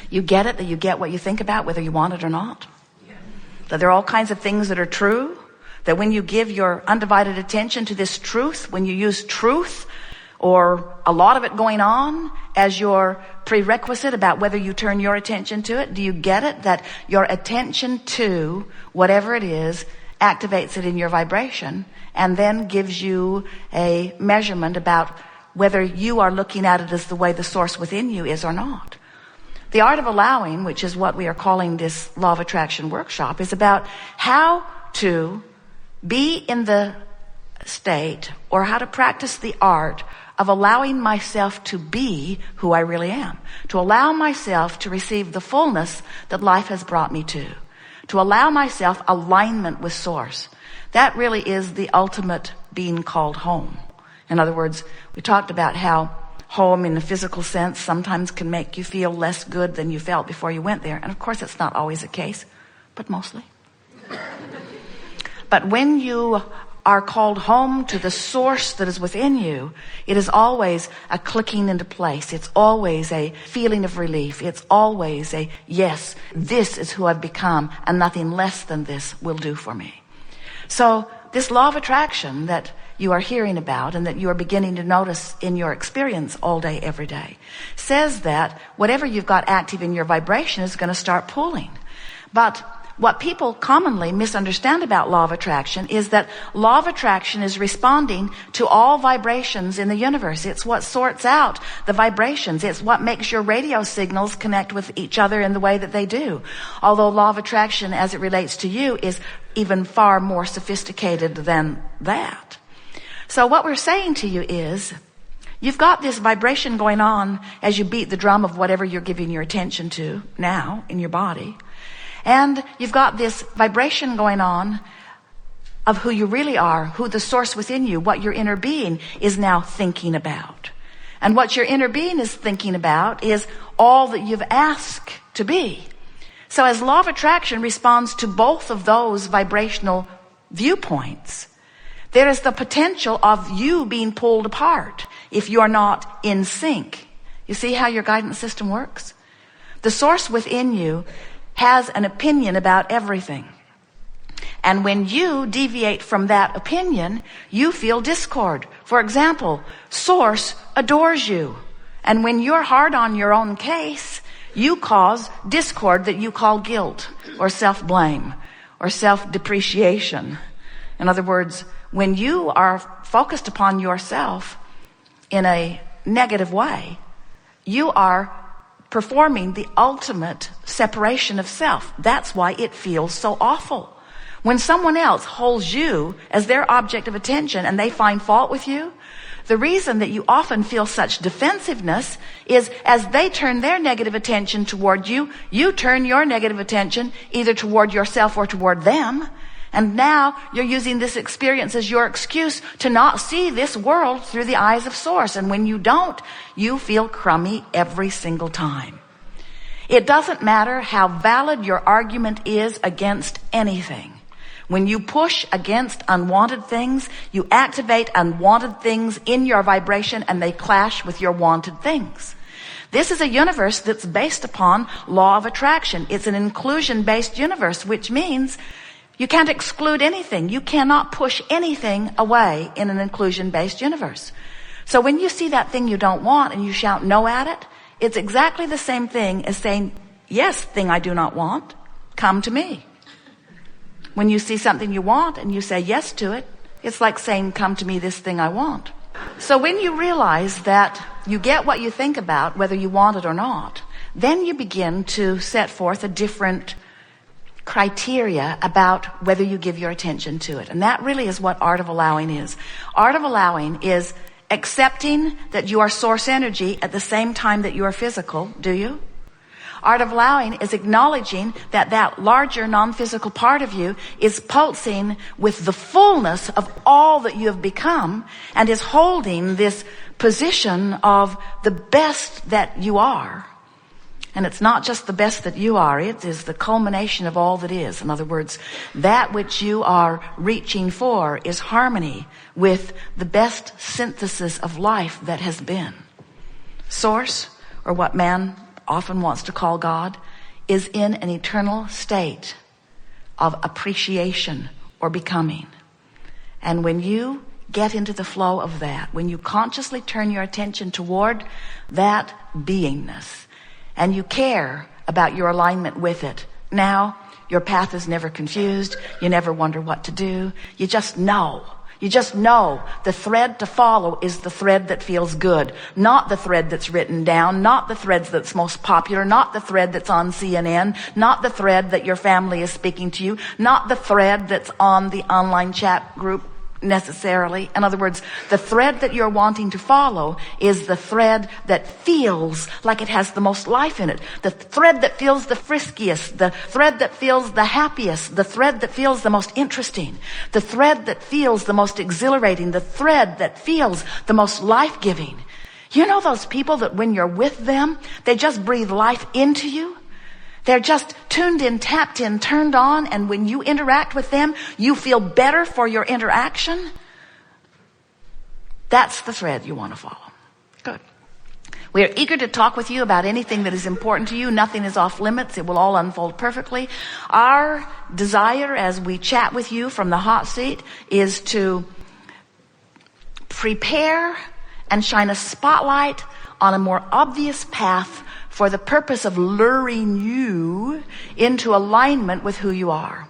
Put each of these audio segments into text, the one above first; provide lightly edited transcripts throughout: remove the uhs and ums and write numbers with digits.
You get it, that you get what you think about, whether you want it or not? That there are all kinds of things that are true, that when you give your undivided attention to this truth, when you use truth or a lot of it going on as your prerequisite about whether you turn your attention to it, do you get it? That your attention to whatever it is activates it in your vibration and then gives you a measurement about whether you are looking at it as the way the source within you is or not. The art of allowing, which is what we are calling this law of attraction workshop, is about how to be in the state or how to practice the art of allowing myself to be who I really am, to allow myself to receive the fullness that life has brought me to allow myself alignment with source. That really is the ultimate being called home. In other words, we talked about how home in the physical sense sometimes can make you feel less good than you felt before you went there. And of course, it's not always the case, but mostly. But when you are called home to the source that is within you, it is always a clicking into place. It's always a feeling of relief. It's always a, yes, this is who I've become, and nothing less than this will do for me. So this law of attraction that you are hearing about and that you are beginning to notice in your experience all day, every day, says that whatever you've got active in your vibration is going to start pulling. But what people commonly misunderstand about law of attraction is that law of attraction is responding to all vibrations in the universe. It's what sorts out the vibrations. It's what makes your radio signals connect with each other in the way that they do. Although law of attraction, as it relates to you, is even far more sophisticated than that. So what we're saying to you is, you've got this vibration going on as you beat the drum of whatever you're giving your attention to now in your body. And you've got this vibration going on of who you really are, who the source within you, what your inner being is now thinking about. And what your inner being is thinking about is all that you've asked to be. So as law of attraction responds to both of those vibrational viewpoints, there is the potential of you being pulled apart if you're not in sync. You see how your guidance system works? The source within you has an opinion about everything. And when you deviate from that opinion, you feel discord. For example, source adores you. And when you're hard on your own case, you cause discord that you call guilt or self-blame or self-depreciation. In other words, when you are focused upon yourself in a negative way, you are performing the ultimate separation of self. That's why it feels so awful. When someone else holds you as their object of attention and they find fault with you, the reason that you often feel such defensiveness is as they turn their negative attention toward you, you turn your negative attention either toward yourself or toward them. And now you're using this experience as your excuse to not see this world through the eyes of source. And when you don't, you feel crummy every single time. It doesn't matter how valid your argument is against anything. When you push against unwanted things, you activate unwanted things in your vibration and they clash with your wanted things. This is a universe that's based upon law of attraction. It's an inclusion-based universe, which means you can't exclude anything. You cannot push anything away in an inclusion-based universe. So when you see that thing you don't want and you shout no at it, it's exactly the same thing as saying, yes, thing I do not want, come to me. When you see something you want and you say yes to it, it's like saying, come to me, this thing I want. So when you realize that you get what you think about, whether you want it or not, then you begin to set forth a different criteria about whether you give your attention to it. And that really is what art of allowing is. Art of allowing is accepting that you are source energy at the same time that you are physical. Do you? Art of allowing is acknowledging that that larger non-physical part of you is pulsing with the fullness of all that you have become and is holding this position of the best that you are. And it's not just the best that you are, it is the culmination of all that is. In other words, that which you are reaching for is harmony with the best synthesis of life that has been. Source, or what man often wants to call God, is in an eternal state of appreciation or becoming. And when you get into the flow of that, when you consciously turn your attention toward that beingness, and you care about your alignment with it, now your path is never confused. You never wonder what to do. You just know. You just know the thread to follow is the thread that feels good, not the thread that's written down, not the thread that's most popular, not the thread that's on CNN, not the thread that your family is speaking to you, not the thread that's on the online chat group necessarily. In other words, the thread that you're wanting to follow is the thread that feels like it has the most life in it. The thread that feels the friskiest, the thread that feels the happiest, the thread that feels the most interesting, the thread that feels the most exhilarating, the thread that feels the most life-giving. You know those people that when you're with them, they just breathe life into you? They're just tuned in, tapped in, turned on, and when you interact with them, you feel better for your interaction. That's the thread you want to follow. Good. We are eager to talk with you about anything that is important to you. Nothing is off limits. It will all unfold perfectly. Our desire as we chat with you from the hot seat is to prepare and shine a spotlight on a more obvious path for the purpose of luring you into alignment with who you are.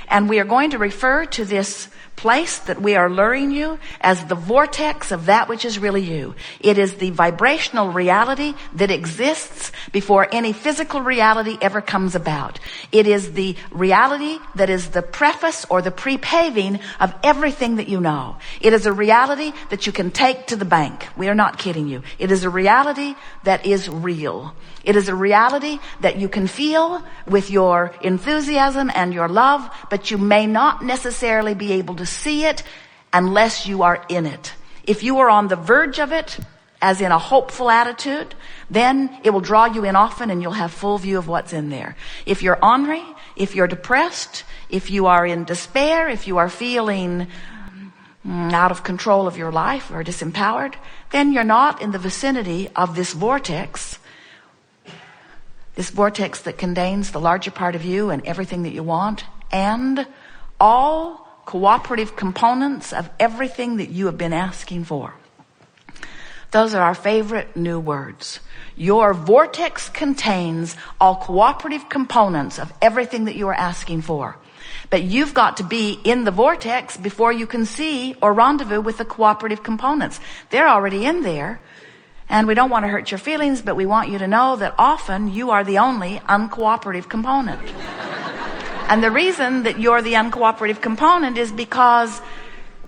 And we are going to refer to this place that we are luring you as the vortex of that which is really you. It is the vibrational reality that exists before any physical reality ever comes about. It is the reality that is the preface or the pre-paving of everything that you know. It is a reality that you can take to the bank. We are not kidding you. It is a reality that is real. It is a reality that you can feel with your enthusiasm and your love, but you may not necessarily be able to see it unless you are in it. If you are on the verge of it, as in a hopeful attitude, then it will draw you in often and you'll have full view of what's in there. If you're ornery, if you're depressed, if you are in despair, if you are feeling out of control of your life or disempowered, then you're not in the vicinity of this vortex that contains the larger part of you and everything that you want and all cooperative components of everything that you have been asking for. Those are our favorite new words. Your vortex contains all cooperative components of everything that you are asking for. But you've got to be in the vortex before you can see or rendezvous with the cooperative components. They're already in there. And we don't want to hurt your feelings, but we want you to know that often you are the only uncooperative component. And the reason that you're the uncooperative component is because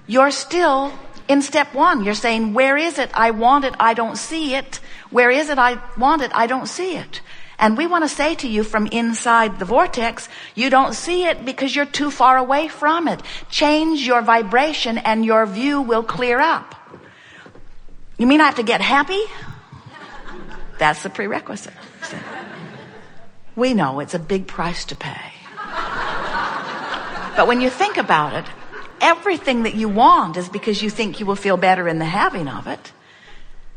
you're still in step one. You're saying, where is it? I want it. I don't see it. Where is it? I want it. I don't see it. And we want to say to you from inside the vortex, you don't see it because you're too far away from it. Change your vibration and your view will clear up. You mean I have to get happy? That's the prerequisite. We know it's a big price to pay. But when you think about it, everything that you want is because you think you will feel better in the having of it.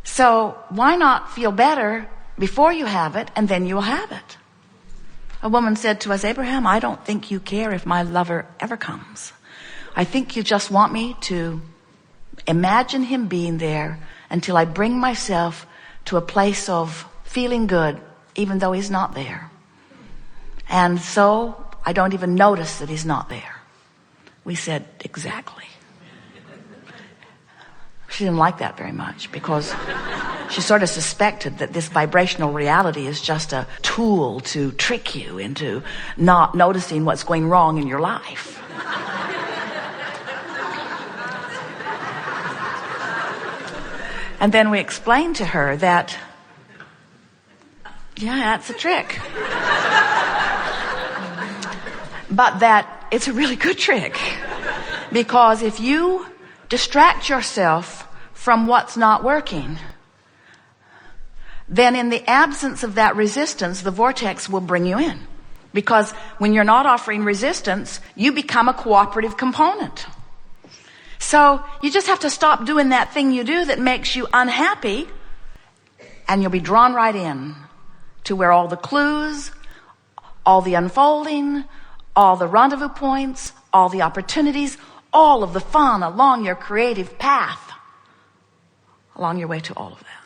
So why not feel better before you have it and then you'll have it? A woman said to us, Abraham, I don't think you care if my lover ever comes. I think you just want me to imagine him being there until I bring myself to a place of feeling good, even though he's not there. And so I don't even notice that he's not there. We said, exactly. She didn't like that very much because she sort of suspected that this vibrational reality is just a tool to trick you into not noticing what's going wrong in your life. And then we explained to her that, yeah, that's a trick. But that it's a really good trick. Because if you distract yourself from what's not working, then in the absence of that resistance, the vortex will bring you in. Because when you're not offering resistance, you become a cooperative component. So you just have to stop doing that thing you do that makes you unhappy, and you'll be drawn right in to where all the clues, all the unfolding, all the rendezvous points, all the opportunities, all of the fun along your creative path, along your way to all of that.